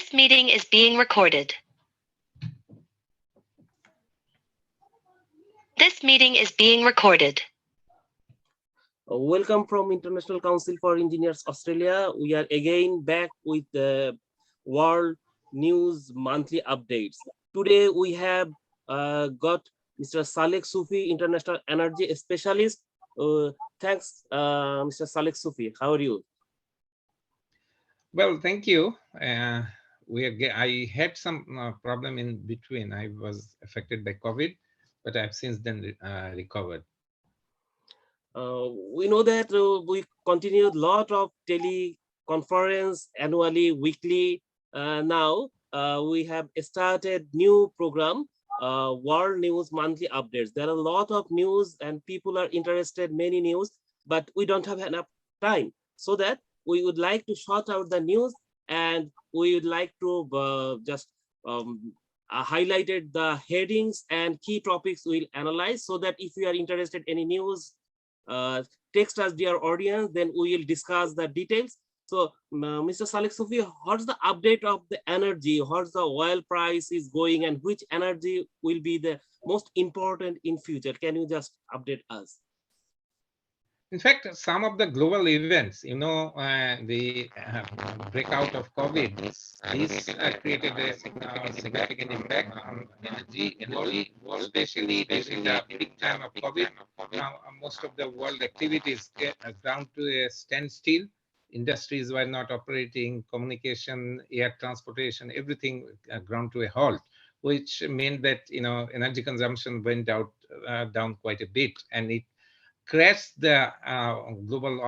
This meeting is being recorded. This meeting is being recorded. Welcome from International Council for Engineers Australia. We are again back with the World News Monthly Updates. Today we have got Mr. Salek Sufi, International Energy Specialist. Thanks, Mr. Salek Sufi. How are you? Well, thank you. I had some problem in between. I was affected by COVID, but I've since then recovered. We know that we continued a lot of teleconference annually, weekly. Now we have started new program, World News Monthly Updates. There are a lot of news and people are interested, many news, but we don't have enough time. So that we would like to sort out the news and we would like to just highlighted the headings and key topics we'll analyze, so that if you are interested in any news, text us, dear audience, then we will discuss the details. So Mr. Salek Sufi, what's the update of the energy? What's the oil price is going and which energy will be the most important in future? Can you just update us? In fact, some of the global events, the breakout of COVID, this created a significant impact on energy, especially during the peak time of COVID. Now, most of the world activities get down to a standstill. Industries were not operating, communication, air transportation, everything ground to a halt, which meant that energy consumption went down quite a bit, and it crashed the global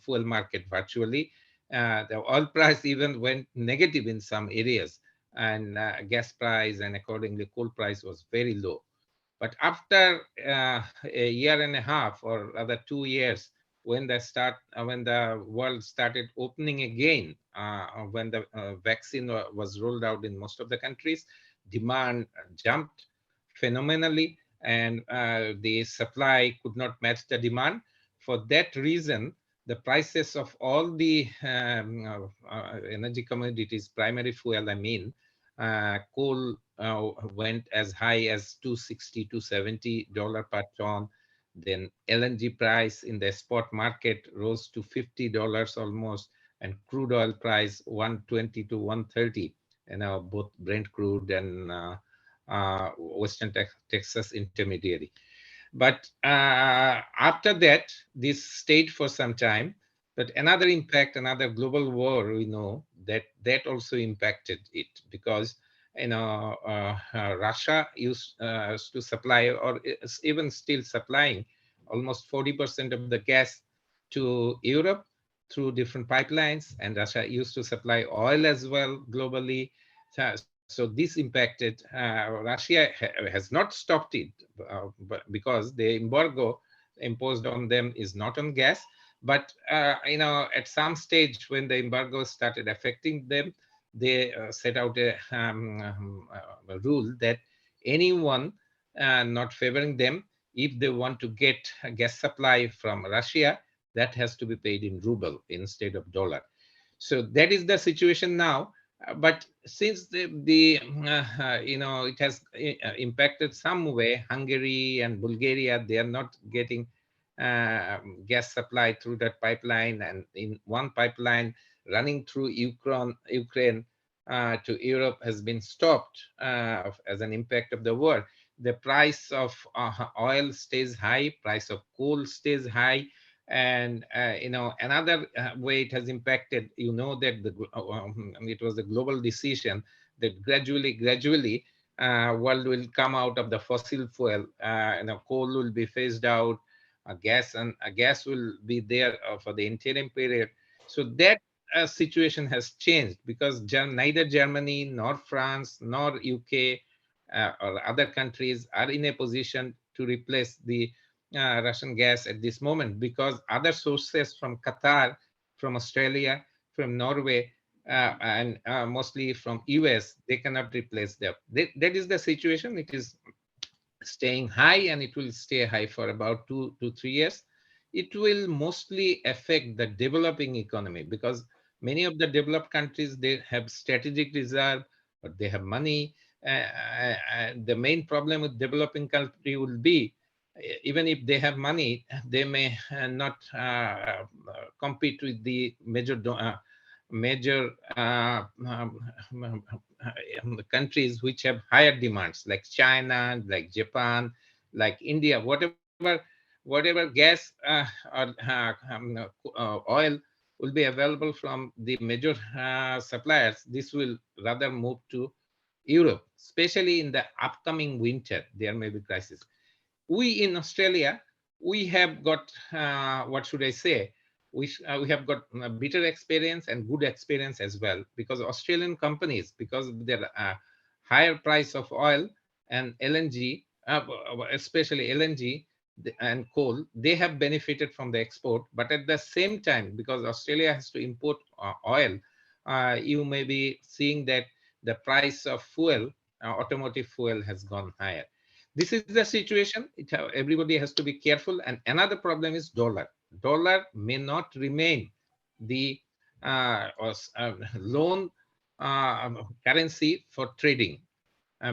fuel market virtually. The oil price even went negative in some areas, and gas price and accordingly coal price was very low. But after a year and a half, or rather 2 years, when the world started opening again, when the vaccine was rolled out in most of the countries, demand jumped phenomenally, and the supply could not match the demand. For that reason, the prices of all the energy commodities, primary fuel, coal went as high as $260 to $270 per ton. Then LNG price in the spot market rose to $50 almost, and crude oil price 120 to 130. Both Brent crude and Western Texas Intermediary. But after that, this stayed for some time. But another impact, another global war, we know that also impacted it, because Russia used to supply, or is even still supplying, almost 40% of the gas to Europe through different pipelines, and Russia used to supply oil as well globally. So this impacted. Russia has not stopped it, but because the embargo imposed on them is not on gas. But at some stage when the embargo started affecting them, they set out a rule that anyone not favoring them, if they want to get a gas supply from Russia, that has to be paid in ruble instead of dollar. So that is the situation now. But since it has impacted some way, Hungary and Bulgaria, they are not getting gas supply through that pipeline, and in one pipeline running through Ukraine to Europe has been stopped as an impact of the war. The price of oil stays high, price of coal stays high, and another way it has impacted, that it was a global decision that gradually world will come out of the fossil fuel. Coal will be phased out, gas will be there for the interim period. So that situation has changed, because neither Germany nor France nor UK or other countries are in a position to replace the Russian gas at this moment, because other sources from Qatar, from Australia, from Norway, and mostly from US, they cannot replace them. That is the situation. It is staying high, and it will stay high for about 2 to 3 years. It will mostly affect the developing economy, because Many of the developed countries, they have strategic reserve, but they have money. The main problem with developing country will be, even if they have money, they may not compete with the major countries which have higher demands, like China, like Japan, like India. Whatever gas or oil will be available from the major suppliers, this will rather move to Europe, especially in the upcoming winter. There may be crisis. We in Australia, we have got what should I say? We have got bitter experience and good experience as well, because Australian companies, because of their higher price of oil and LNG, especially LNG and coal, they have benefited from the export. But at the same time, because Australia has to import oil, you may be seeing that the price of fuel, automotive fuel, has gone higher. This is the situation. Everybody has to be careful. And another problem is dollar. Dollar may not remain the loan currency for trading,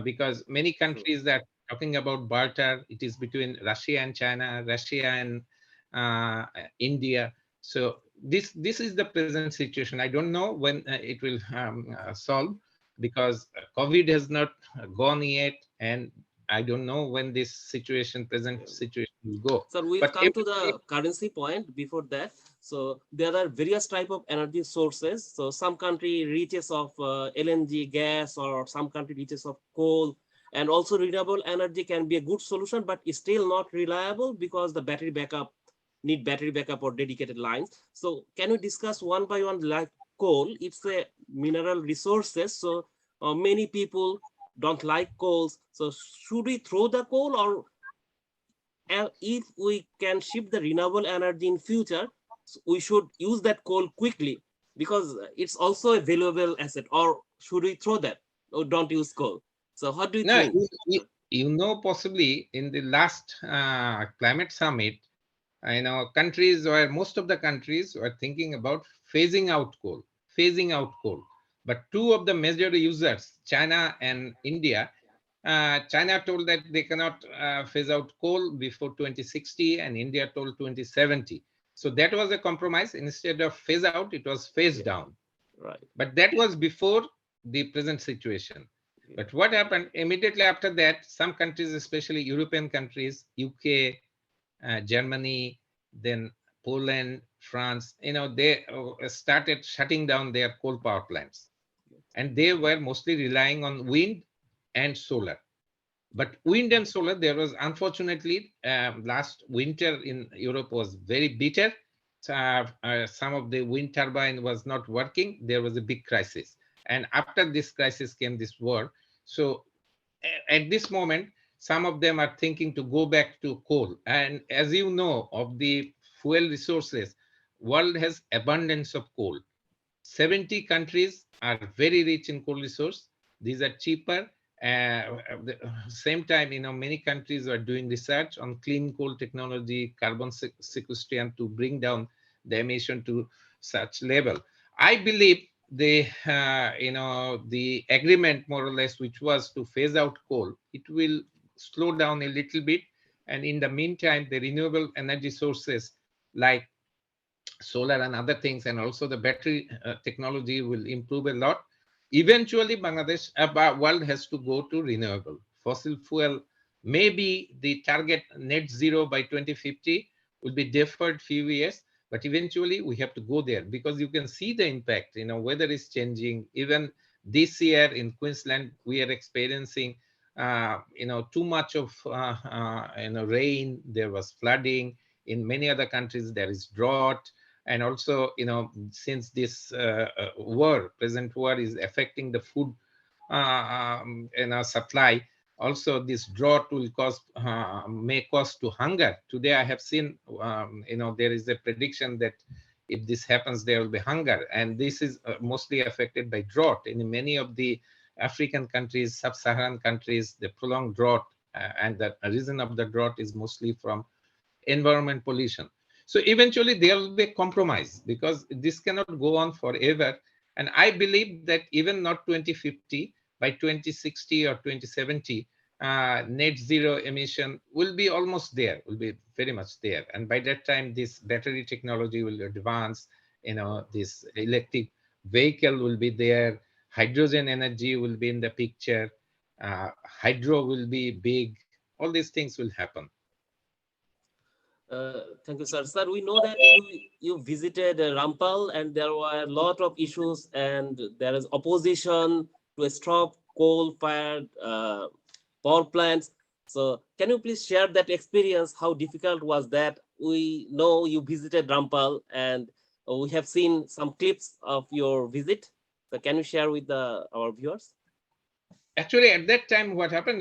because many True. countries that are talking about barter, it is between Russia and China, Russia and India. So this is the present situation. I don't know when it will solve, because COVID has not gone yet, and I don't know when this situation, present situation, will go. Sir, we'll But come to everybody, the currency point before that. So there are various type of energy sources. So some country reaches of LNG gas, or some country reaches of coal, and also renewable energy can be a good solution, but it's still not reliable because the battery backup or dedicated lines. So can we discuss one by one? Like coal, it's a mineral resources. So many people don't like coals. So should we throw the coal, or if we can ship the renewable energy in future, we should use that coal quickly, because it's also a valuable asset? Or should we throw that, or don't use coal? So what do you no, think? possibly in the last climate summit, I know countries, or most of the countries, were thinking about phasing out coal. But two of the major users, China and India, China told that they cannot phase out coal before 2060, and India told 2070. So that was a compromise. Instead of phase out, it was phase Yeah, down. right. But that was before the present situation. Yeah. But what happened immediately after that? Some countries, especially European countries, UK, Germany, then Poland, France, they started shutting down their coal power plants. And they were mostly relying on wind and solar. But wind and solar, there was, unfortunately, last winter in Europe was very bitter. Some of the wind turbine was not working. There was a big crisis. And after this crisis came this war. So at this moment, some of them are thinking to go back to coal. And as you know, of the fuel resources, world has abundance of coal. 70 countries are very rich in coal resource. These are cheaper. At the same time, many countries are doing research on clean coal technology, carbon sequestration, to bring down the emission to such level. I believe the agreement, more or less, which was to phase out coal, it will slow down a little bit. And in the meantime, the renewable energy sources like solar and other things, and also the battery technology, will improve a lot. Eventually, Bangladesh, world has to go to renewable. Fossil fuel, maybe the target net zero by 2050 will be deferred few years, but eventually we have to go there, because you can see the impact. Weather is changing. Even this year in Queensland, we are experiencing too much of rain. There was flooding. In many other countries, there is drought. And also, since this present war is affecting the food supply, also this drought will may cause to hunger. Today I have seen, there is a prediction that if this happens, there will be hunger. And this is mostly affected by drought in many of the African countries, sub-Saharan countries. The prolonged drought, and the reason of the drought is mostly from environment pollution. So eventually there will be a compromise because this cannot go on forever. And I believe that even not 2050, by 2060 or 2070, net zero emission will be almost there, will be very much there. And by that time, this battery technology will advance, this electric vehicle will be there, hydrogen energy will be in the picture, hydro will be big, all these things will happen. Thank you, sir. Sir, we know that you visited Rampal, and there were a lot of issues, and there is opposition to stop coal-fired power plants. So, can you please share that experience? How difficult was that? We know you visited Rampal, and we have seen some clips of your visit. So, can you share with our viewers? Actually, at that time, what happened,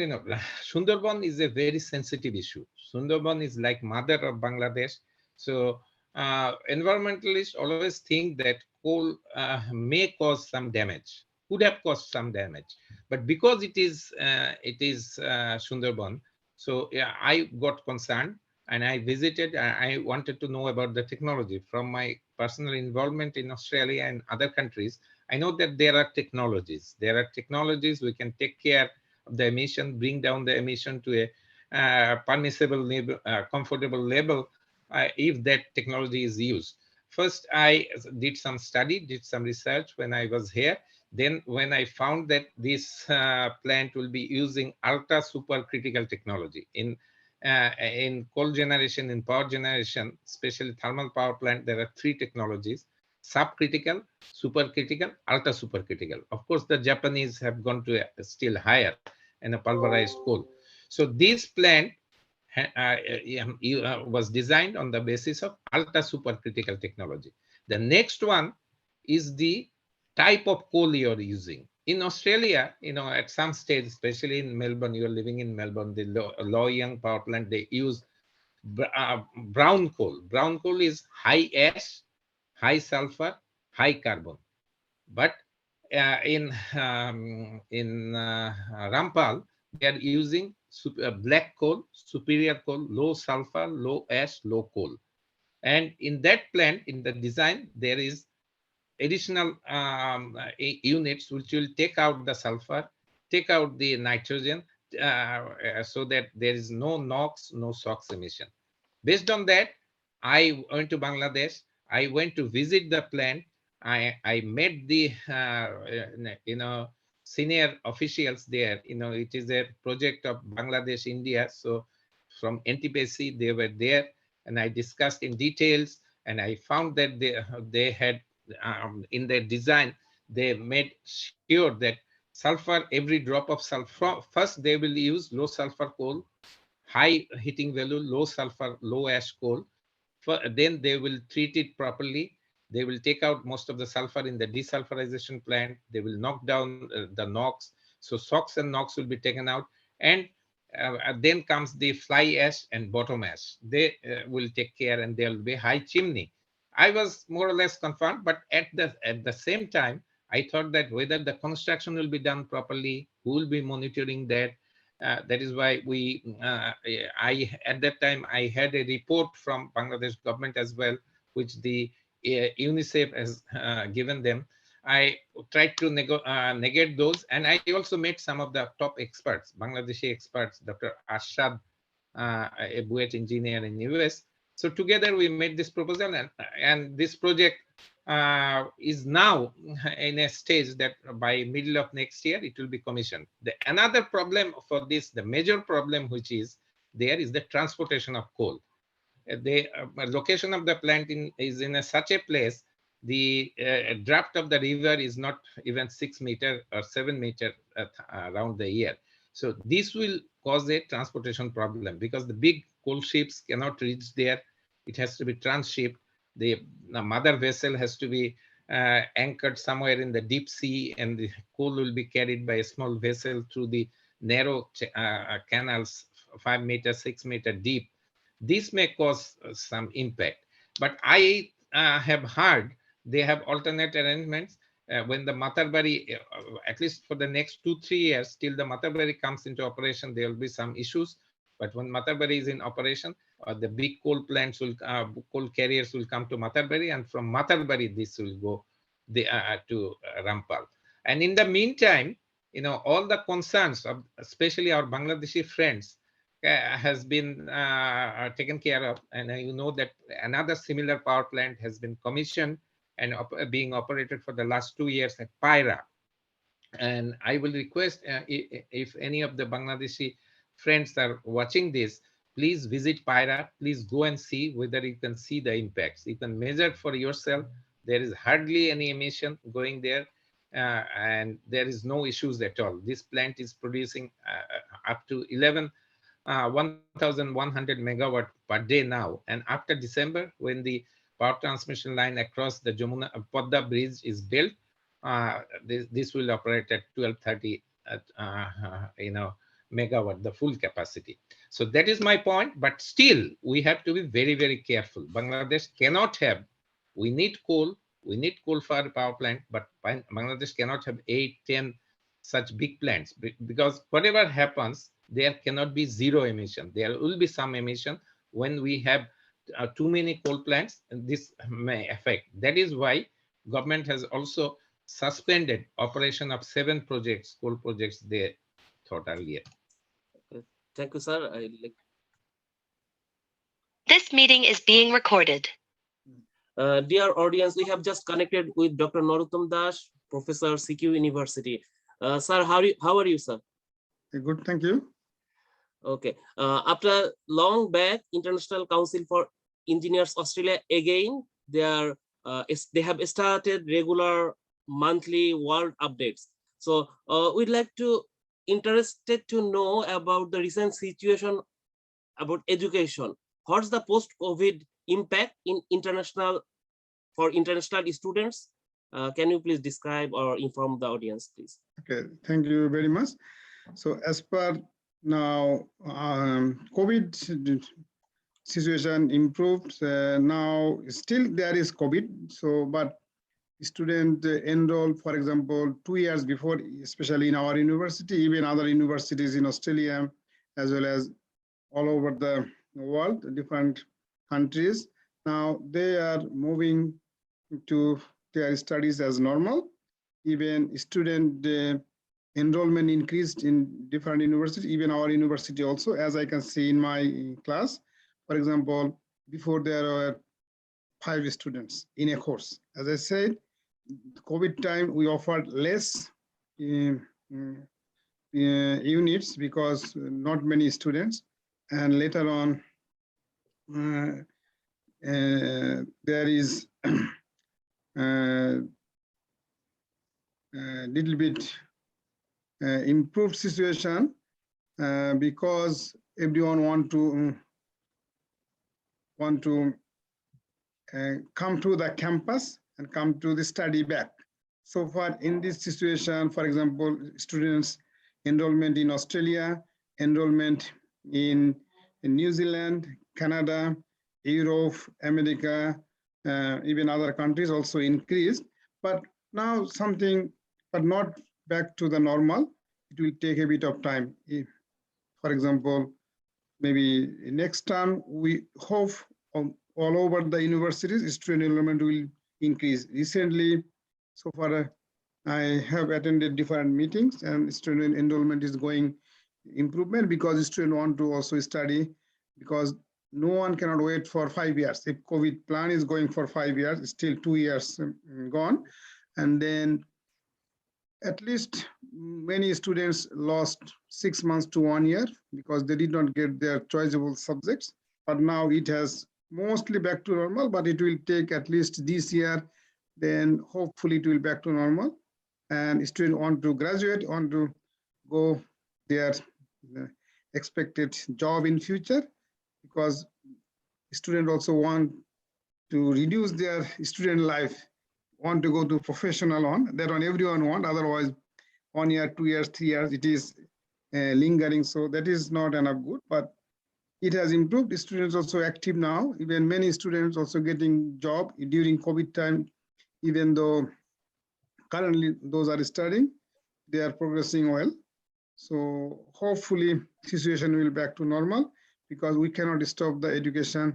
Sundarban is a very sensitive issue. Sundarban is like mother of Bangladesh. So environmentalists always think that coal may cause some damage, could have caused some damage. But because it is Sundarban, so yeah, I got concerned and I visited. I wanted to know about the technology from my personal involvement in Australia and other countries. I know that there are technologies. There are technologies we can take care of the emission, bring down the emission to a permissible level, comfortable level, if that technology is used. First, I did some study, did some research when I was here. Then, when I found that this plant will be using ultra supercritical technology in coal generation, in power generation, especially thermal power plant, there are three technologies: subcritical, supercritical, ultra supercritical. Of course, the Japanese have gone to a still higher and a pulverized coal. So this plant was designed on the basis of ultra supercritical technology. The next one is the type of coal you're using. In Australia, at some stage, especially in Melbourne, you're living in Melbourne, the Loy Yang power plant, they use brown coal. Brown coal is high ash, high sulfur, high carbon. But in Rampal, they are using black coal, superior coal, low sulfur, low ash, low coal. And in that plant, in the design, there is additional units which will take out the sulfur, take out the nitrogen, so that there is no NOx, no SOx emission. Based on that, I went to Bangladesh. I went to visit the plant. I met the senior officials there. It is a project of Bangladesh, India. So from NTPC, they were there, and I discussed in details. And I found that they had in their design, they made sure that sulfur, every drop of sulfur, first they will use low sulfur coal, high heating value, low sulfur, low ash coal. Then they will treat it properly. They will take out most of the sulfur in the desulfurization plant. They will knock down the NOx. So SOx and NOx will be taken out. And then comes the fly ash and bottom ash. They will take care, and there will be high chimney. I was more or less confirmed, but at the same time, I thought that whether the construction will be done properly, who will be monitoring that. That is why I at that time I had a report from Bangladesh government as well, which the UNICEF has given them. I tried to negate those, and I also met some of the top experts, Bangladeshi experts, Dr. Arshad, a Buet engineer in US. So together we made this proposal, and this project is now in a stage that by middle of next year it will be commissioned. Another problem for this, the major problem which is there, is the transportation of coal. The location of the plant is in such a place, the draft of the river is not even 6 meter or 7 meter around the year. So this will cause a transportation problem because the big coal ships cannot reach there. It has to be transshipped. The mother vessel has to be anchored somewhere in the deep sea, and the coal will be carried by a small vessel through the narrow canals, 5 meter, 6 meter deep. This may cause some impact. But I have heard they have alternate arrangements. When the Matarbari, at least for the next 2-3 years, till the Matarbari comes into operation, there will be some issues. But when Matarbari is in operation, the big coal plants will, coal carriers will come to Matarbari, and from Matarbari this will go to Rampal. And in the meantime, all the concerns of especially our Bangladeshi friends has been taken care of, and that another similar power plant has been commissioned and being operated for the last 2 years at Paira. And I will request if any of the Bangladeshi friends are watching this, please visit Paira. Please go and see whether you can see the impacts. You can measure it for yourself. There is hardly any emission going there, and there is no issues at all. This plant is producing up to 1,100 megawatt per day now. And after December, when the power transmission line across the Jamuna Podda bridge is built, this will operate at 1230 megawatt, the full capacity. So that is my point. But still, we have to be very, very careful. Bangladesh cannot have. We need coal. We need coal-fired power plant, but Bangladesh cannot have 8, 10 such big plants, because whatever happens, there cannot be zero emission. There will be some emission when we have too many coal plants, and this may affect. That is why government has also suspended operation of 7 projects, coal projects they thought earlier. Thank you, sir. This meeting is being recorded. Dear audience, we have just connected with Dr. Narottam Das, Professor, CQ University. Sir, how are you, sir? Good, thank you. Okay. After long back, International Council for Engineers Australia again, they have started regular monthly world updates. So we'd like to interested to know about the recent situation about education. What's the post-COVID impact in international students? Can you please describe or inform the audience, please? Okay, thank you very much. So as per now, COVID situation improved. Now still there is COVID. So, but student enroll, for example, 2 years before, especially in our university, even other universities in Australia, as well as all over the world, different countries. Now they are moving to their studies as normal. Even student enrollment increased in different universities, even our university also, as I can see in my class. For example, before there were 5 students in a course. As I said, COVID time, we offered less units because not many students. And later on, there is little bit improved situation because everyone want to come to the campus and come to the study back. So far in this situation, for example, students enrollment in Australia, enrollment in New Zealand, Canada, Europe, America, even other countries also increased. But now something, but not back to the normal. It will take a bit of time. If, for example, maybe next term, we hope all over the universities, student enrollment will increase. Recently, so far, I have attended different meetings, and student enrollment is going improvement because students want to also study, because no one cannot wait for 5 years. If COVID plan is going for 5 years, still 2 years gone. And then at least many students lost 6 months to 1 year because they did not get their choiceable subjects. But now it has mostly back to normal, but it will take at least this year. Then hopefully it will back to normal. And students want to graduate, want to go their expected job in future, because students also want to reduce their student life, want to go to professional on, that one everyone want, otherwise 1 year, 2 years, 3 years, it is lingering. So that is not enough good, but it has improved. Students also active now, even many students also getting job during COVID time, even though currently those are studying, they are progressing well. So hopefully situation will back to normal, because we cannot stop the education.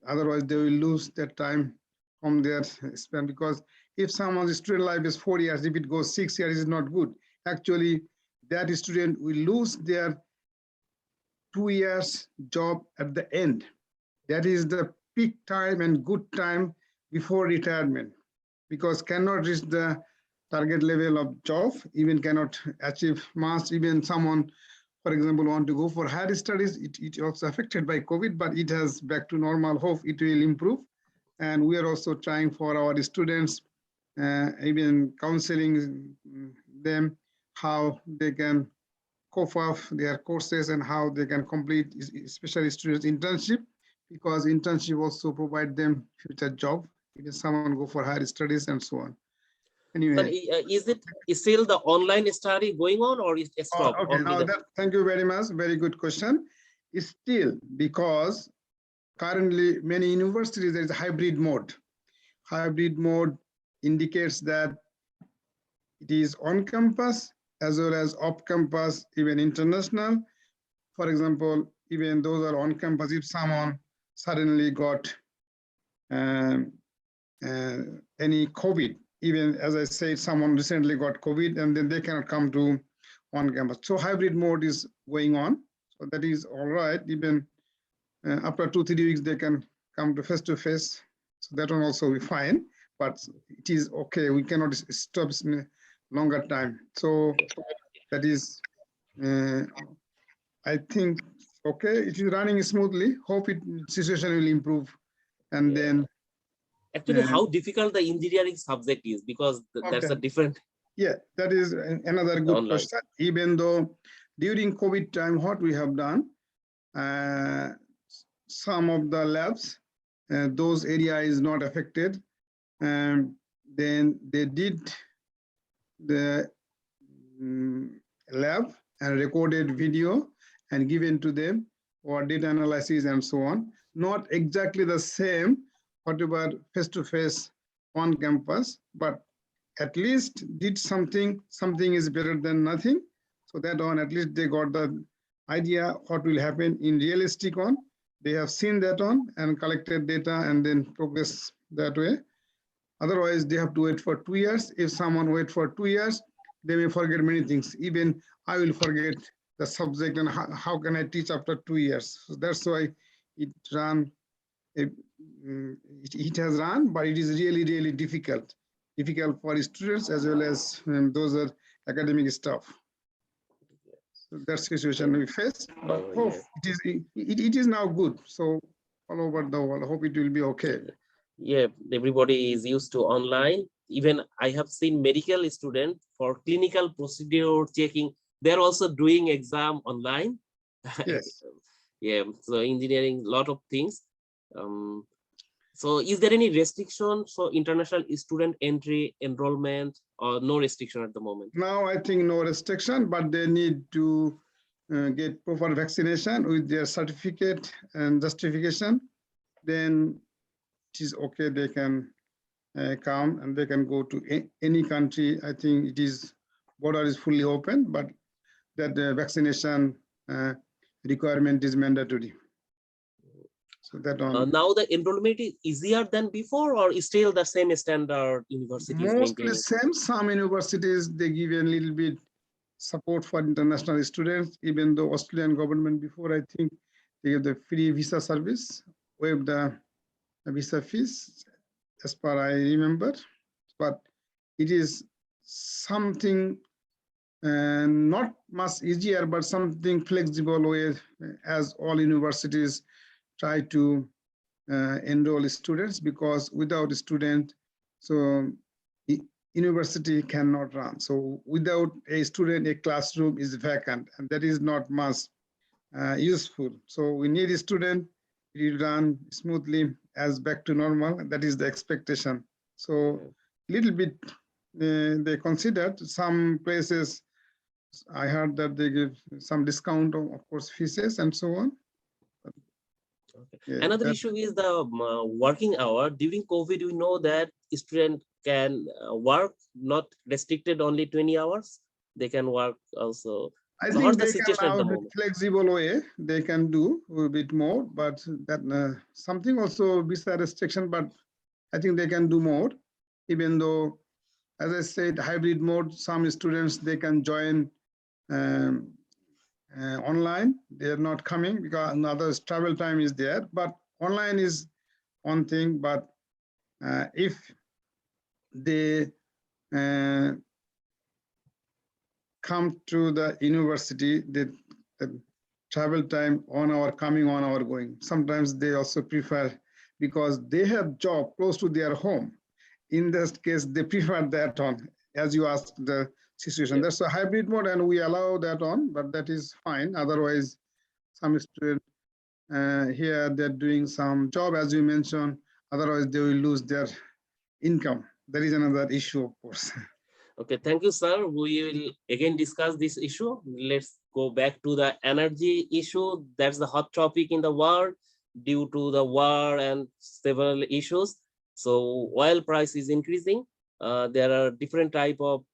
Otherwise, they will lose their time from their spend. Because if someone's student life is 4 years, if it goes 6 years, it's not good. Actually, that student will lose their 2 years job at the end. That is the peak time and good time before retirement, because cannot reach the target level of job, even cannot achieve much. Even someone, for example, want to go for higher studies, it also affected by COVID, but it has back to normal. Hope it will improve. And we are also trying for our students, even counseling them how they can cope up their courses and how they can complete, especially students internship, because internship also provide them future job if someone go for higher studies and so on. But Anyway, is still the online study going on, or is it stopped? okay, now that, thank you very much. Very good question. It's still, because currently many universities there is a hybrid mode. Hybrid mode indicates that it is on campus as well as off campus, even international. For example, even those are on campus, if someone suddenly got any COVID, even as I said, someone recently got COVID and then they cannot come to on campus. So hybrid mode is going on. So that is all right. Even after 2-3 weeks, they can come to face-to-face. So that one also we fine, but it is okay. We cannot stop longer time. So that is, I think, okay. It is running smoothly. Hope it situation will improve. And then actually, how difficult the engineering subject is, because that's a different. Yeah, that is another good Online. question. Even though during COVID time, what we have done, some of the labs, those area is not affected. And then they did the lab and recorded video and given to them for data analysis and so on. Not exactly the same, whatever face-to-face on campus, but at least did something. Something is better than nothing. So that on, at least they got the idea what will happen in realistic on. They have seen that on and collected data and then progress that way. Otherwise, they have to wait for 2 years. If someone wait for 2 years, they may forget many things. Even I will forget the subject and how can I teach after 2 years. So that's why it ran. It has run, but it is really, really difficult for students as well as those are academic staff. So that's the situation we face. But hope it is now good. So all over the world, I hope it will be okay. Yeah, everybody is used to online. Even I have seen medical students for clinical procedure checking. They're also doing exam online. Yes. Yeah, so engineering, lot of things. So is there any restriction for international student entry, enrollment, or no restriction at the moment? Now I think no restriction, but they need to get proper vaccination with their certificate and justification. Then it is okay. They can come and they can go to any country. I think it is border is fully open, but that the vaccination requirement is mandatory. So that on. Now the enrollment is easier than before, or is still the same standard universities Mostly maintaining? same. Some universities they give a little bit support for international students, even though Australian government before, I think they give the free visa service, waive the visa fees, as per I remember. But it is something not much easier, but something flexible way, as all universities try to enroll students, because without a student, so university cannot run. So without a student, a classroom is vacant, and that is not much useful. So we need a student, it will run smoothly as back to normal, and that is the expectation. So little bit they considered some places. I heard that they give some discount of course, fees and so on. Okay. Yeah, Another issue is the working hour. During COVID, we know that student can work, not restricted only 20 hours. They can work also I So think what's the they can situation at now the with moment? flexible way, they can do a bit more, but that something also visa restriction, but I think they can do more, even though, as I said, hybrid mode, some students, they can join um, online. They are not coming because another travel time is there, but online is one thing, but if they uh, come to the university, the travel time on our coming, on our going. Sometimes they also prefer because they have job close to their home. In this case, they prefer that on, as you asked the situation. Yeah. That's a hybrid mode and we allow that on, but that is fine. Otherwise, some students here, they're doing some job, as you mentioned, otherwise they will lose their income. That is another issue, of course. Okay, thank you, sir. We will again discuss this issue. Let's go back to the energy issue. That's the hot topic in the world due to the war and several issues. So oil price is increasing. There are different type of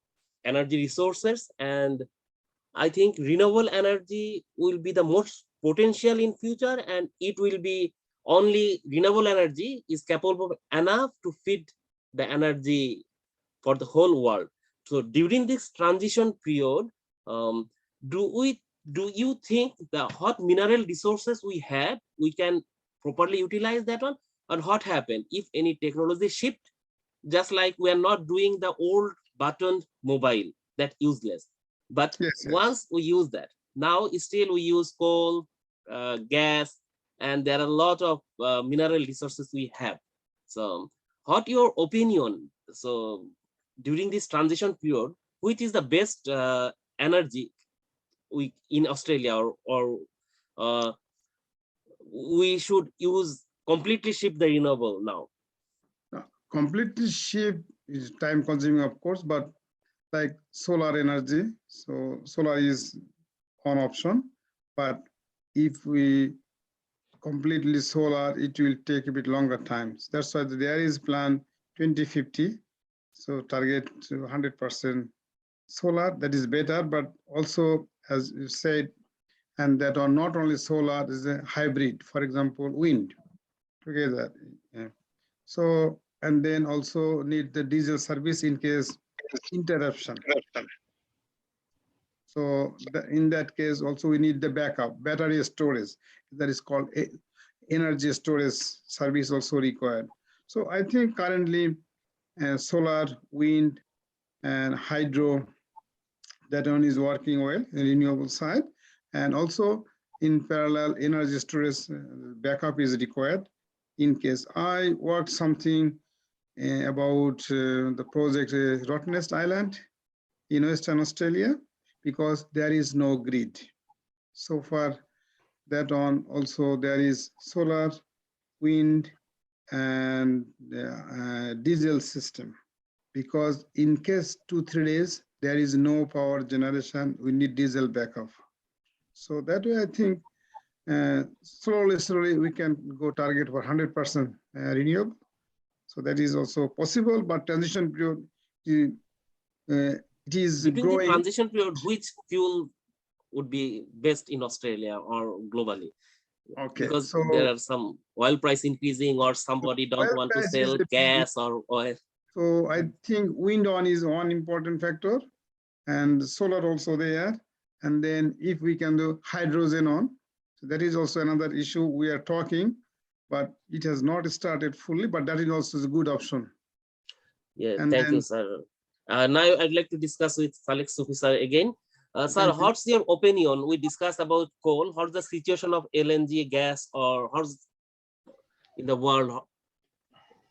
energy resources, and I think renewable energy will be the most potential in future, and it will be only renewable energy is capable enough to feed the energy for the whole world. So during this transition period, um, do you think the hot mineral resources we have, we can properly utilize that one? And what happened if any technology shift, just like we are not doing the old button mobile that useless, but Yes, yes. once we use that, now still we use coal, gas, and there are a lot of mineral resources we have. So what your opinion? So during this transition period, which is the best energy we in Australia, or uh, we should use completely shift the renewable now? Completely shift is time consuming, of course, but like solar energy. So solar is one option, but if we completely solar, it will take a bit longer times. That's why there is plan 2050. So target to 100% solar, that is better, but also as you said, and that are not only solar, is a hybrid, for example, wind together. Yeah. So, and then also need the diesel service in case interruption. So in that case, also we need the backup, battery storage, that is called energy storage service also required. So I think currently solar, wind, and hydro, that one is working well in renewable side. And also in parallel, energy storage backup is required in case. I worked something about the project Rottnest Island in Western Australia, because there is no grid. So far, that on also there is solar, wind, and diesel system. Because in case 2-3 days, there is no power generation, we need diesel backup. So that way, I think slowly we can go target for 100% renewable. So that is also possible, but transition period, it is Between the growing. transition period, which fuel would be best in Australia or globally? Okay, Because so there are some oil price increasing, or somebody don't oil want to price is sell gas or oil. so I think wind on is one important factor, and solar also there. And then if we can do hydrogen on, so that is also another issue we are talking, but it has not started fully, but that is also a good option. Yeah, And thank you, then sir. Now I'd like to discuss with Salek Sufi sir again. Sir, thank you. what's your opinion? We discussed about coal. How's the situation of LNG gas, or how's in the world?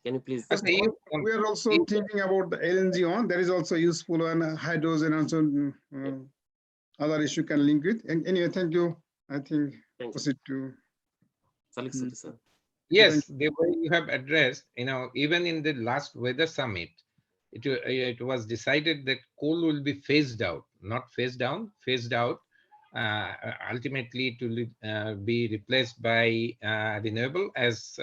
Can you please? Okay, We are also thinking about the LNG on. That is also useful, and hydrogen also other issue can link it. And anyway, thank you. I think Thank you. proceed to Salek Sufi sir. yes, the way you have addressed, even in the last weather summit, it was decided that coal will be phased out, not phased down, phased out, ultimately to be replaced by renewable, as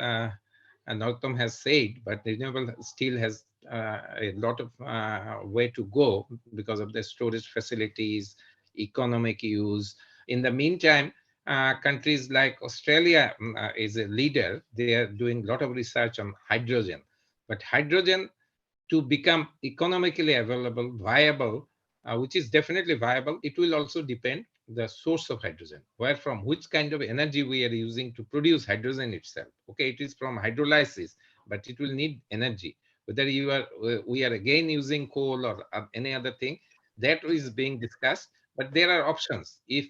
Northam has said, but renewable still has a lot of way to go because of the storage facilities, economic use. In the meantime, countries like Australia is a leader. They are doing a lot of research on hydrogen. But hydrogen, to become economically available, viable, which is definitely viable, it will also depend the source of hydrogen, where from which kind of energy we are using to produce hydrogen itself. Okay, it is from hydrolysis, but it will need energy. Whether we are again using coal or any other thing, that is being discussed. But there are options. If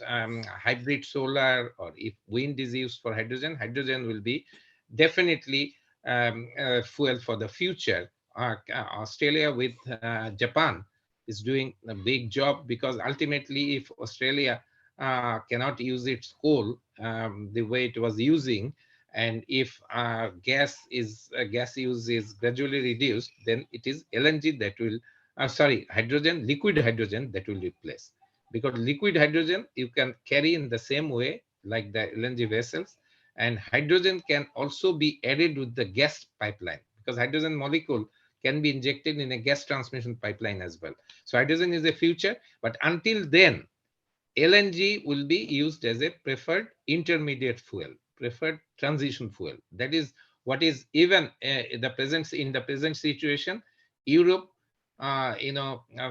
hybrid solar or if wind is used for hydrogen, hydrogen will be definitely fuel for the future. Australia with Japan is doing a big job, because ultimately, if Australia cannot use its coal the way it was using, and if gas use is gradually reduced, then it is LNG that will, hydrogen, liquid hydrogen that will replace. Because liquid hydrogen you can carry in the same way like the LNG vessels, and hydrogen can also be added with the gas pipeline, because hydrogen molecule can be injected in a gas transmission pipeline as well. So hydrogen is the future, but until then, LNG will be used as a preferred intermediate fuel, preferred transition fuel. That is what is even in the present situation. Europe,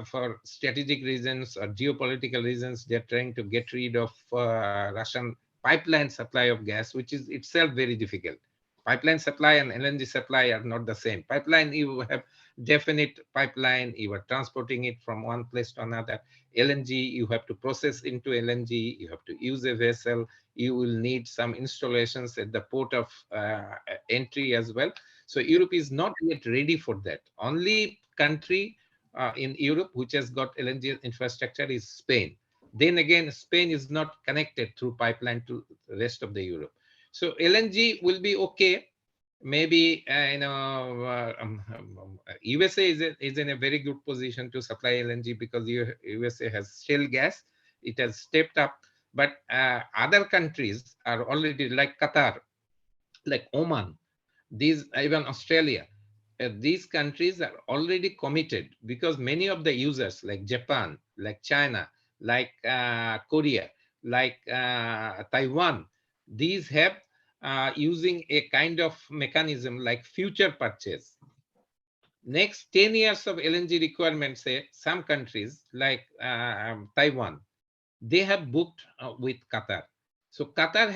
for strategic reasons or geopolitical reasons, they're trying to get rid of Russian pipeline supply of gas, which is itself very difficult. Pipeline supply and LNG supply are not the same. Pipeline, you have definite pipeline, you are transporting it from one place to another. LNG, you have to process into LNG, you have to use a vessel, you will need some installations at the port of entry as well. So Europe is not yet ready for that. Only country in Europe which has got LNG infrastructure is Spain. Then again, Spain is not connected through pipeline to the rest of the Europe. So LNG will be okay. Maybe USA is in a very good position to supply LNG, because USA has shale gas. It has stepped up. But other countries are already, like Qatar, like Oman, even Australia. These countries are already committed, because many of the users like Japan, like China, like Korea, like Taiwan, these have using a kind of mechanism like future purchase. Next 10 years of LNG requirements, say some countries like Taiwan, they have booked with Qatar. So Qatar,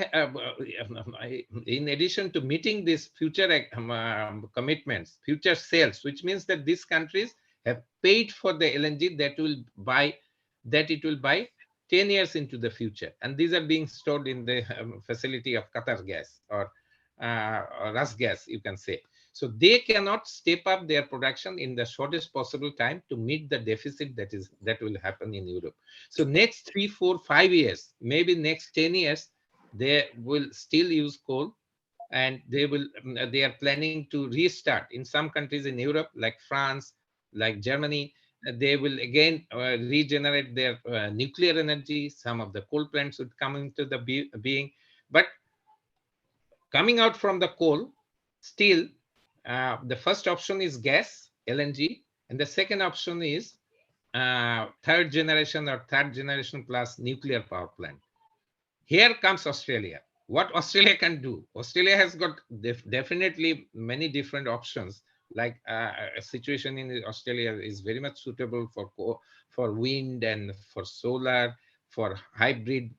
in addition to meeting these future commitments, future sales, which means that these countries have paid for the LNG that it will buy 10 years into the future. And these are being stored in the facility of Qatar gas or Ras gas, you can say. So they cannot step up their production in the shortest possible time to meet the deficit that will happen in Europe. So next 3, 4, 5 years, maybe next 10 years, they will still use coal, and they are planning to restart in some countries in Europe, like France, like Germany. They will again regenerate their nuclear energy. Some of the coal plants would come into the being, but coming out from the coal, still the first option is gas, LNG, and the second option is third generation plus nuclear power plant. Here comes Australia. What Australia can do? Australia has got definitely many different options. Like a situation in Australia is very much suitable for wind and for solar, for hybrid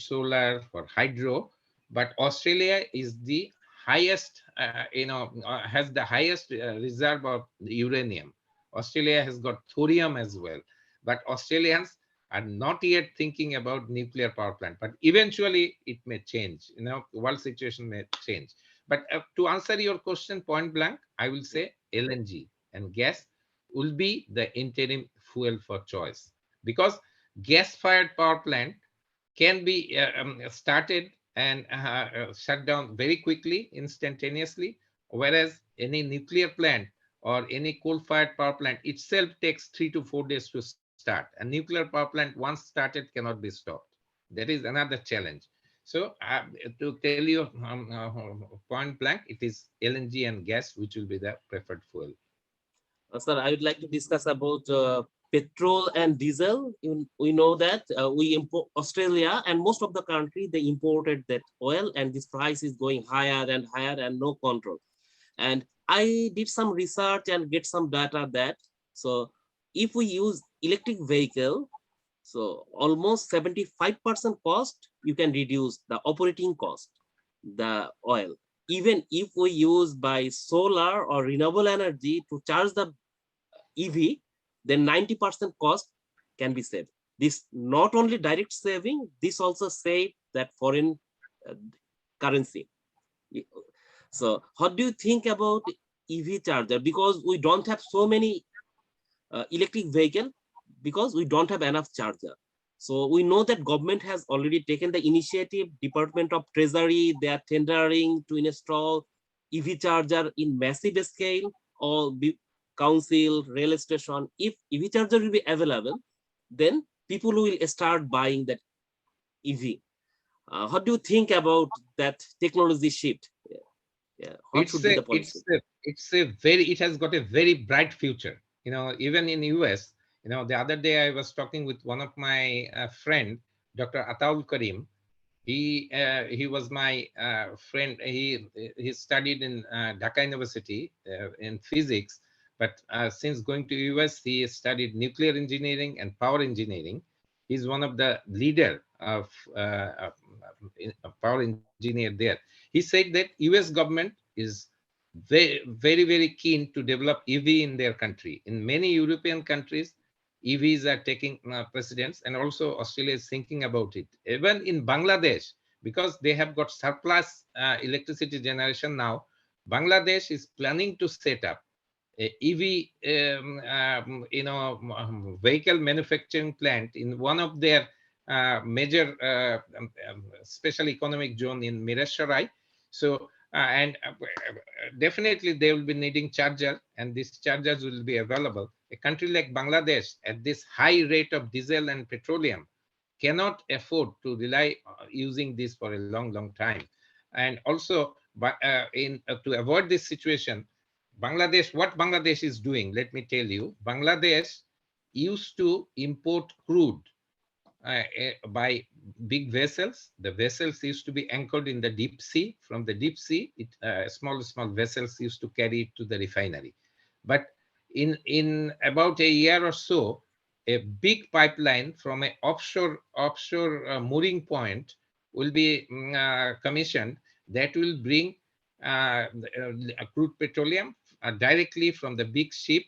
solar, for hydro. But Australia is the highest, has the highest reserve of uranium. Australia has got thorium as well. But Australians are not yet thinking about nuclear power plant, but eventually it may change. World situation may change. But to answer your question point blank, I will say LNG and gas will be the interim fuel for choice, because gas-fired power plant can be started and shut down very quickly, instantaneously, whereas any nuclear plant or any coal-fired power plant itself takes 3 to 4 days to start. A nuclear power plant once started cannot be stopped. That is another challenge. So to tell you point blank, it is LNG and gas which will be the preferred fuel. Sir, I would like to discuss about petrol and diesel. We know that we import Australia and most of the country, they imported that oil, and this price is going higher and no control. And I did some research and get some data that, so if we use electric vehicle, so almost 75% cost, you can reduce the operating cost, the oil. Even if we use by solar or renewable energy to charge the EV, then 90% cost can be saved. This not only direct saving, this also save that foreign uh, currency. So how do you think about EV charger? Because we don't have so many electric vehicle, because we don't have enough charger. So we know that government has already taken the initiative. Department of Treasury, they are tendering to install EV charger in massive scale, or council, rail station. If EV charger will be available, then people will start buying that EV. How do you think about that technology shift? Yeah. What should be the policy? It has got a very bright future. Even in US, the other day I was talking with one of my friend, Dr. Ataul Karim. He was my friend. He studied in Dhaka University in physics, but since going to US, he studied nuclear engineering and power engineering. He's one of the leader of power engineer there. He said that US government is very keen to develop EV in their country. In many European countries, EVs are taking precedence, and also Australia is thinking about it. Even in Bangladesh, because they have got surplus electricity generation now, Bangladesh is planning to set up a EV, vehicle manufacturing plant in one of their major special economic zone in Mirasharai. So, and definitely they will be needing charger, and these chargers will be available. A country like Bangladesh, at this high rate of diesel and petroleum, cannot afford to rely using this for a long time. And also, to avoid this situation, what Bangladesh is doing, let me tell you, Bangladesh used to import crude by big vessels. The vessels used to be anchored in the deep sea. From the deep sea, small vessels used to carry it to the refinery. But in about a year or so, a big pipeline from an offshore mooring point will be commissioned that will bring crude petroleum directly from the big ship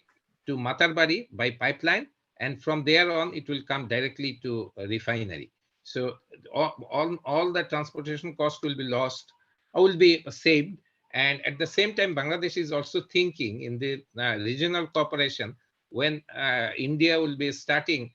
to Matarbari by pipeline, and from there on it will come directly to a refinery. So all the transportation cost will be lost or will be saved. And at the same time, Bangladesh is also thinking in the regional cooperation, when India will be starting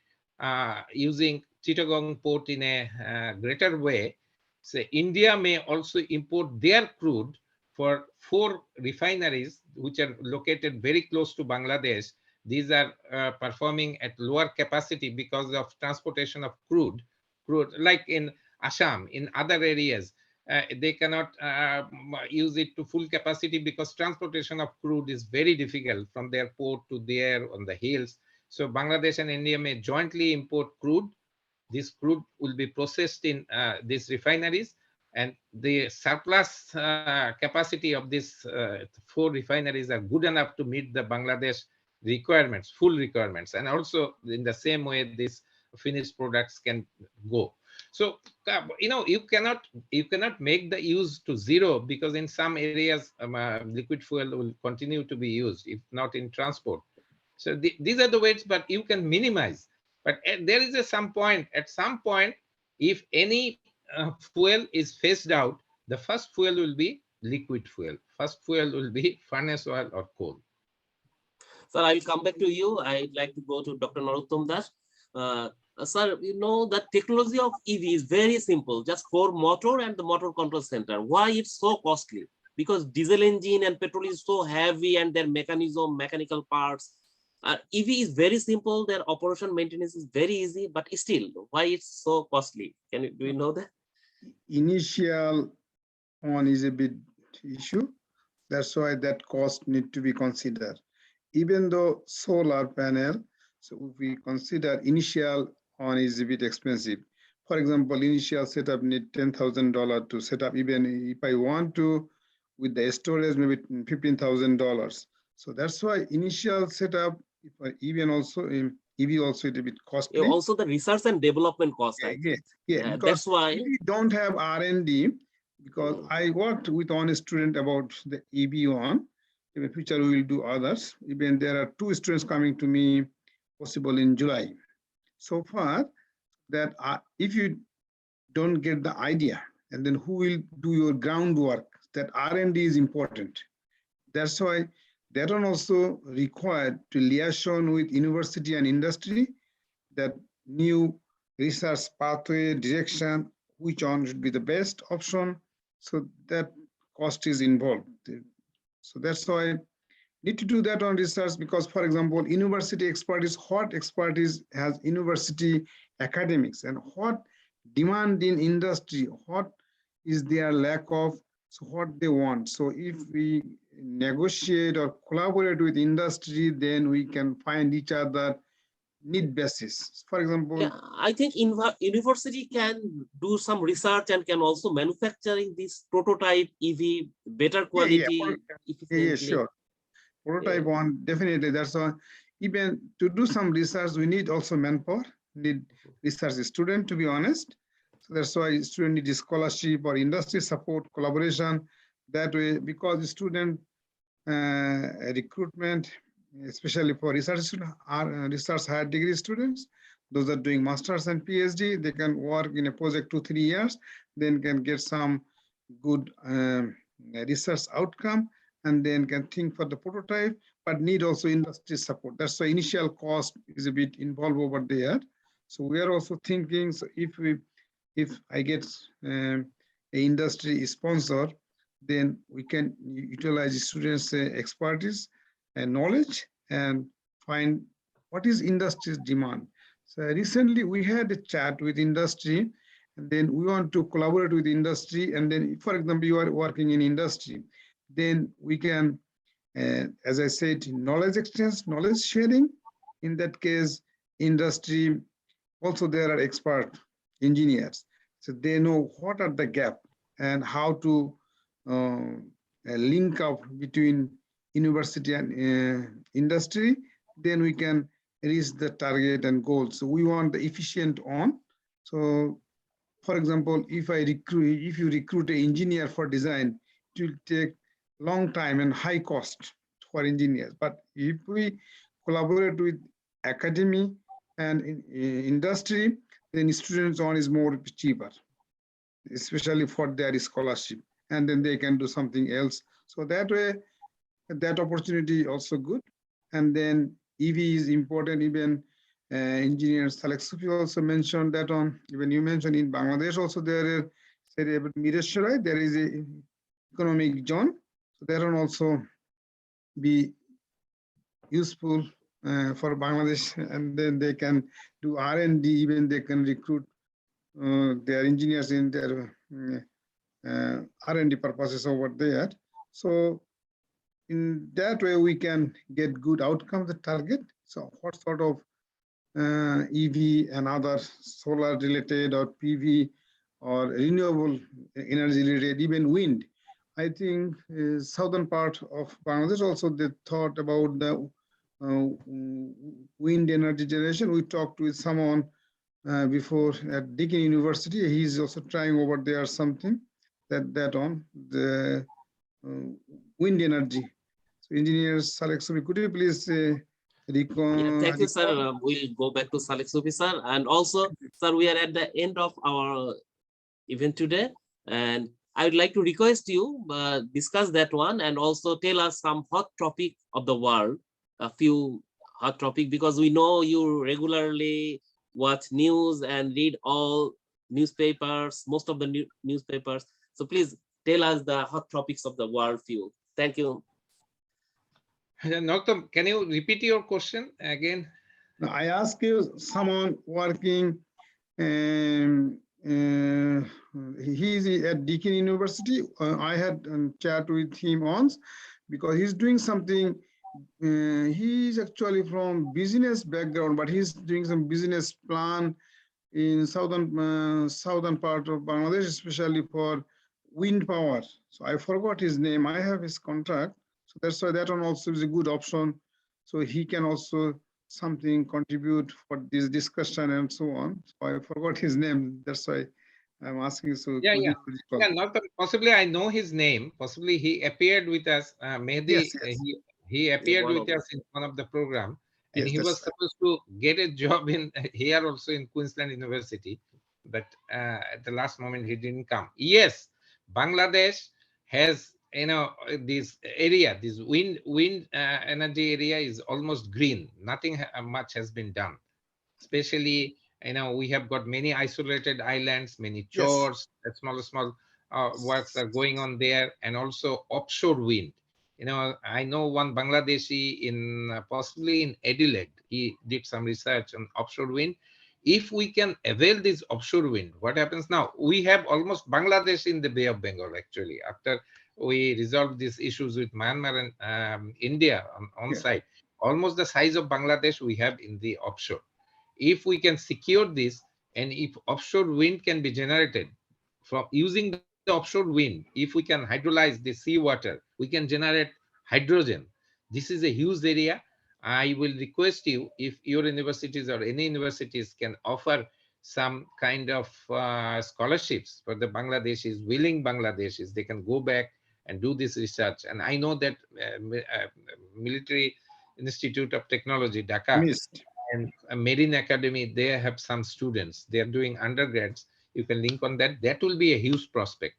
using Chittagong port in a greater way. So India may also import their crude for 4 refineries which are located very close to Bangladesh. These are performing at lower capacity because of transportation of crude, like in Assam, in other areas. They cannot use it to full capacity because transportation of crude is very difficult from their port to there on the hills. So Bangladesh and India may jointly import crude. This crude will be processed in these refineries, and the surplus capacity of these 4 refineries are good enough to meet the Bangladesh requirements, full requirements. And also in the same way, these finished products can go. So, you cannot make the use to zero, because in some areas liquid fuel will continue to be used, if not in transport. So these are the ways, but you can minimize. But there is at some point, if any fuel is phased out, the first fuel will be liquid fuel. First fuel will be furnace oil or coal. Sir, I will come back to you. I'd like to go to Dr. Narottam Das. Sir, you know, the technology of EV is very simple, just 4 motor and the motor control center. Why it's so costly? Because diesel engine and petrol is so heavy, and their mechanical parts. EV is very simple, their operation maintenance is very easy, but still, why it's so costly? Do you know that? Initial one is a bit issue. That's why that cost need to be considered. Even though solar panel, So if we consider initial on is a bit expensive. For example, initial setup need $10,000 to set up. Even if I want to, with the storage, maybe $15,000. So that's why initial setup, if I even also EV also it a bit costly. Also the research and development cost, I think. Because That's why if we don't have R&D, because I worked with one student about the EV one. In the future, we will do others. Even there are 2 students coming to me, possible in July. So far, that if you don't get the idea, and then who will do your groundwork? That R&D is important. That's why that one also required to liaison with university and industry, that new research pathway direction, which one should be the best option. So that cost is involved. So that's why need to do that on research, because for example, university expertise, what expertise has university academics, and what demand in industry, what is their lack of, so what they want. So if we negotiate or collaborate with industry, then we can find each other need basis. For example, yeah, I think university can do some research and can also manufacturing this prototype EV better quality efficiently. sure. Prototype one, definitely. That's why even to do some research, we need also manpower, need research student, to be honest. So that's why student need scholarship or industry support, collaboration that way, because the student recruitment, especially for research students, are research higher degree students. Those are doing masters and PhD, they can work in a project 2-3 years, then can get some good research outcome, and then can think for the prototype, but need also industry support. That's why initial cost is a bit involved over there. So we are also thinking, so if I get a industry sponsor, then we can utilize students' expertise and knowledge and find what is industry's demand. So recently we had a chat with industry, and then we want to collaborate with industry. And then, for example, you are working in industry, then we can, as I said, knowledge exchange, knowledge sharing. In that case, industry, also there are expert engineers. So they know what are the gap and how to link up between university and industry. Then we can reach the target and goals. So we want the efficient on. So for example, if you recruit an engineer for design, it will take long time and high cost for engineers. But if we collaborate with academy and industry, then students on is more cheaper, especially for their scholarship, and then they can do something else. So that way, that opportunity also good. And then EV is important. Even engineers, Salek Sufi also mentioned that on, even you mentioned in Bangladesh also there is a economic zone. So that will also be useful for Bangladesh, and then they can do R&D, even they can recruit their engineers in their R&D purposes over there. So in that way, we can get good outcomes, the target. So what sort of EV and other solar related or PV or renewable energy related, even wind. I think southern part of Bangladesh also they thought about the wind energy generation. We talked with someone before at Deakin University. He's also trying over there something that on the wind energy. So engineers, Salek Sufi, could you please Thank you, sir. We'll go back to Salek Sufi, sir. And also, sir, we are at the end of our event today. And I would like to request you discuss that one and also tell us some hot topic of the world, a few hot topic, because we know you regularly watch news and read all newspapers, most of the newspapers. So please tell us the hot topics of the world few. Thank you. Noktam, can you repeat your question again? Now, I ask you, someone working, he's at Deakin University. I had a chat with him once because he's doing something He's actually from business background, but he's doing some business plan in southern part of Bangladesh, especially for wind power. So I forgot his name. I have his contact, so that's why that one also is a good option. So he can also something contribute for this discussion and so on. So I forgot his name. That's why I'm asking. So Yeah, could yeah. you recall? Yeah, not possibly I know his name. Possibly he appeared with us, Yes, Mehdi. yes, He Yeah, appeared one with of us in one of the program, and yes. he That's was right. supposed to get a job in here also in Queensland University, but at the last moment he didn't come. Yes, Bangladesh has this area, this wind energy area is almost green. Nothing much has been done, especially we have got many isolated islands, many Yes, chores, small works are going on there, and also offshore wind. I know one Bangladeshi in possibly in Adelaide, he did some research on offshore wind. If we can avail this offshore wind, what happens now, we have almost Bangladesh in the Bay of Bengal. Actually, after we resolve these issues with Myanmar and India on yeah, site, almost the size of Bangladesh we have in the offshore. If we can secure this, and if offshore wind can be generated from using the offshore wind, if we can hydrolyze the seawater, we can generate hydrogen. This is a huge area. I will request you, if your universities or any universities can offer some kind of scholarships for the Bangladeshis, willing Bangladeshis, they can go back and do this research. And I know that Military Institute of Technology, Dhaka, missed. and Marine Academy, they have some students. They are doing undergrads. You can link on that. That will be a huge prospect.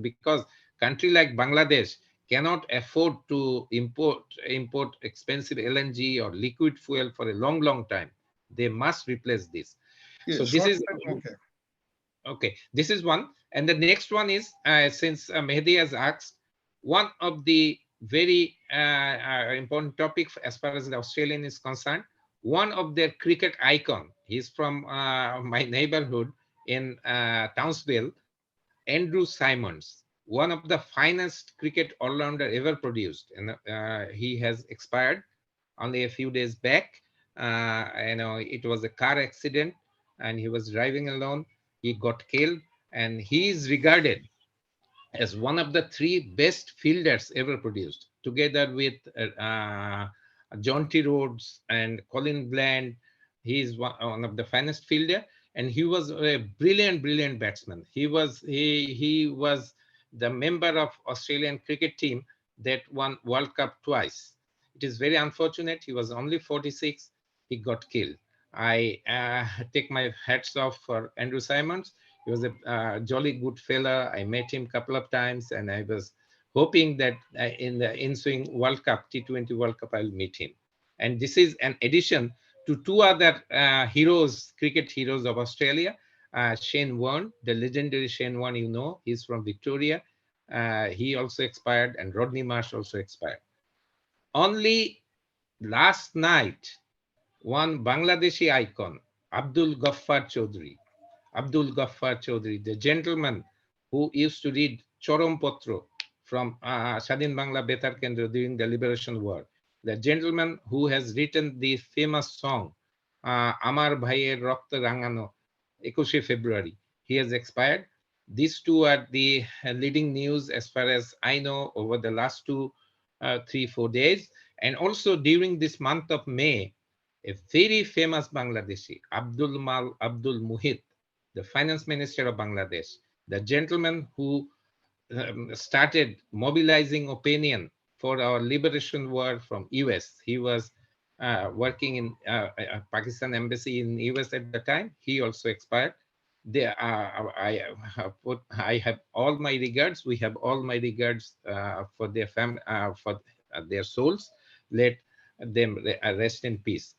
Because country like Bangladesh cannot afford to import expensive LNG or liquid fuel for a long time. They must replace this. Yeah, So this short is term. Okay. okay. This is one, and the next one is since Mehdi has asked, one of the very important topic as far as the Australian is concerned. One of their cricket icon. He's from my neighborhood in Townsville. Andrew Simons, one of the finest cricket all-rounder ever produced, and he has expired only a few days back. It was a car accident, and he was driving alone. He got killed, and he is regarded as one of the three best fielders ever produced, together with John T. Rhodes and Colin Bland. He is one of the finest fielder, and he was a brilliant batsman. He was the member of Australian cricket team that won World Cup twice. It is very unfortunate. He was only 46. He got killed. I take my hats off for Andrew Simons. He was a jolly good fella. I met him a couple of times, and I was hoping that in the ensuing World Cup, T20 World Cup, I'll meet him. And this is an addition to two other heroes, cricket heroes of Australia. Shane Warne, the legendary Shane Warne, he's from Victoria. He also expired, and Rodney Marsh also expired. Only last night, one Bangladeshi icon, Abdul Ghaffar Chaudhry. Abdul Ghaffar Chaudhry, the gentleman who used to read Chorom Potro from Shadin Bangla Betar Kendra during the Liberation War. The gentleman who has written the famous song, Amar Bhaiyer Rokta Rangano, 21 February. He has expired. These two are the leading news as far as I know over the last 3-4 days. And also during this month of May, a very famous Bangladeshi, Abdul Mal Abdul Muhit, the finance minister of Bangladesh, the gentleman who started mobilizing opinion for our liberation war from US. He was working in Pakistan embassy in US at the time. He also expired. I have all my regards. We have all my regards for their for their souls. Let them rest in peace.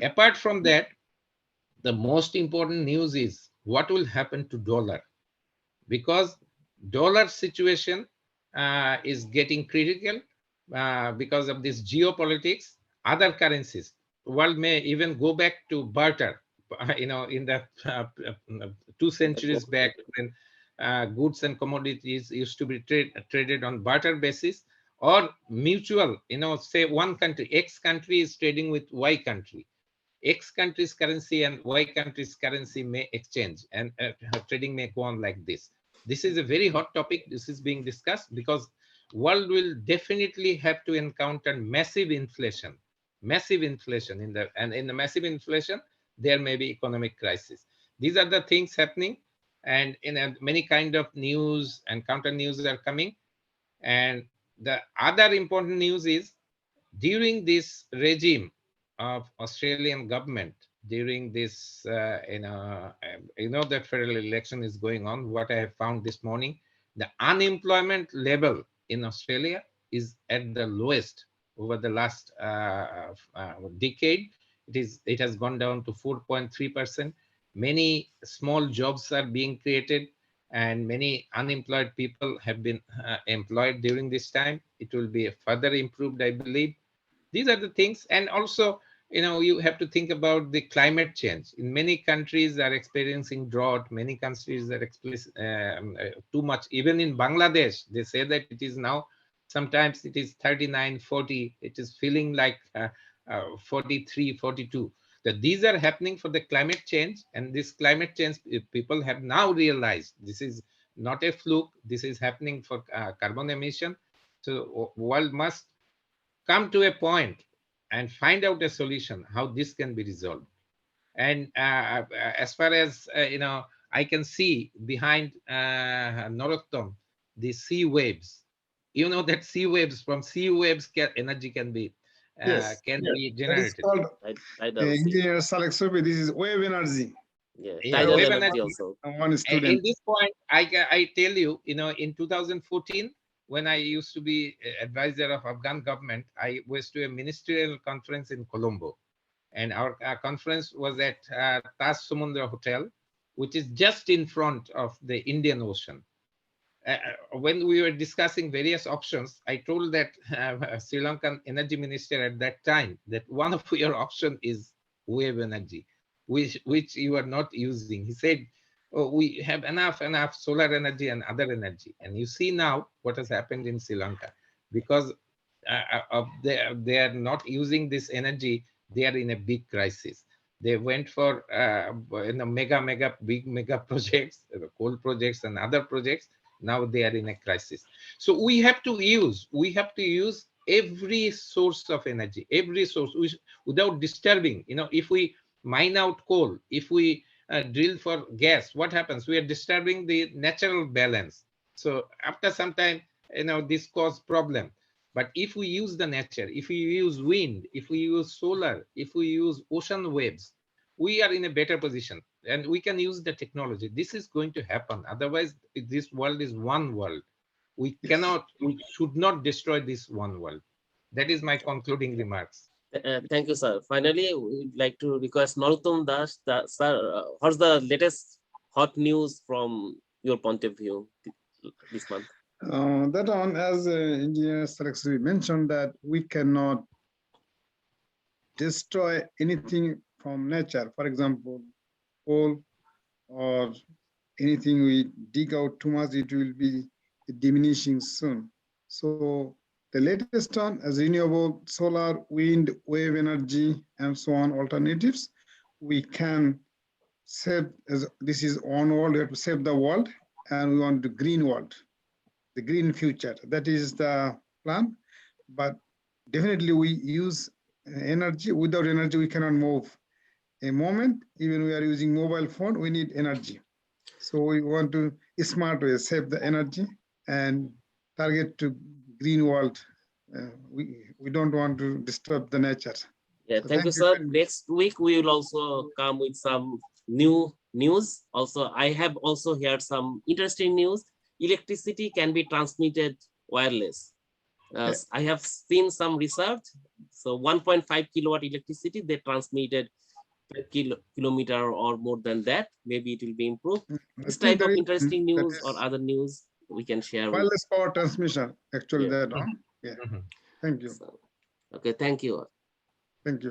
Apart from that, the most important news is what will happen to dollar, because dollar situation is getting critical because of this geopolitics. Other currencies world may even go back to barter. In the 2 centuries back, when goods and commodities used to be traded on barter basis, or mutual, say one country, X country is trading with Y country. X country's currency and Y country's currency may exchange, and trading may go on like this. This is a very hot topic. This is being discussed because world will definitely have to encounter massive inflation in the massive inflation, there may be economic crisis. These are the things happening, and many kind of news and counter news are coming. And the other important news is, during this regime of Australian government, during this, that federal election is going on, what I have found this morning, the unemployment level in Australia is at the lowest over the last decade. It has gone down to 4.3%. Many small jobs are being created, and many unemployed people have been employed during this time. It will be further improved, I believe. These are the things. And also, you have to think about the climate change. In many countries are experiencing drought. Many countries are too much. Even in Bangladesh, they say that it is now, sometimes it is 39, 40. It is feeling like 43, 42. That these are happening for the climate change. And this climate change, people have now realized this is not a fluke. This is happening for carbon emission. So world must come to a point and find out a solution how this can be resolved. And as far as I can see behind Norottom, the sea waves. That sea waves, from sea waves energy can be Yes. be That is generated. called Tidal sea. engineer Salek Sobi. This is wave energy. Yeah, Yeah, tidal wave energy energy. also. One In student. this point, I tell you, in 2014, when I used to be advisor of Afghan government, I was to a ministerial conference in Colombo, and our conference was at Taj Samudra Hotel, which is just in front of the Indian Ocean. When we were discussing various options, I told that Sri Lankan energy minister at that time that one of your option is wave energy, which you are not using. He said, "Oh, we have enough solar energy and other energy." And you see now what has happened in Sri Lanka, because they are not using this energy. They are in a big crisis. They went for big mega projects, coal projects and other projects. Now they are in a crisis. So we have to use every source of energy, every source, without disturbing. If we mine out coal, if we drill for gas, what happens? We are disturbing the natural balance. So after some time, this cause problem. But if we use the nature, if we use wind, if we use solar, if we use ocean waves, we are in a better position, and we can use the technology. This is going to happen. Otherwise, this world is one world. We should not destroy this one world. That is my concluding remarks. Thank you, sir. Finally, we'd like to request Narottam Das, sir, what's the latest hot news from your point of view this month? That one, as engineer Salek Sobi mentioned, that we cannot destroy anything from nature. For example, coal or anything we dig out too much, it will be diminishing soon. So the latest one as renewable solar, wind, wave energy, and so on alternatives, we can save, as this is one world, we have to save the world, and we want the green world, the green future. That is the plan. But definitely we use energy. Without energy, we cannot move a moment. Even we are using mobile phone, we need energy. So we want to smart way, save the energy and target to green world. We don't want to disturb the nature. Yeah, So thank you, sir. Next week, we will also come with some new news. Also, I have also heard some interesting news. Electricity can be transmitted wireless. I have seen some research. So 1.5 kilowatt electricity, they transmitted per kilometer or more than that. Maybe it will be improved. This type of interesting news or other news we can share. Wireless power transmission, actually, Yeah. that one. Yeah. Thank you. So, okay, thank you. Thank you.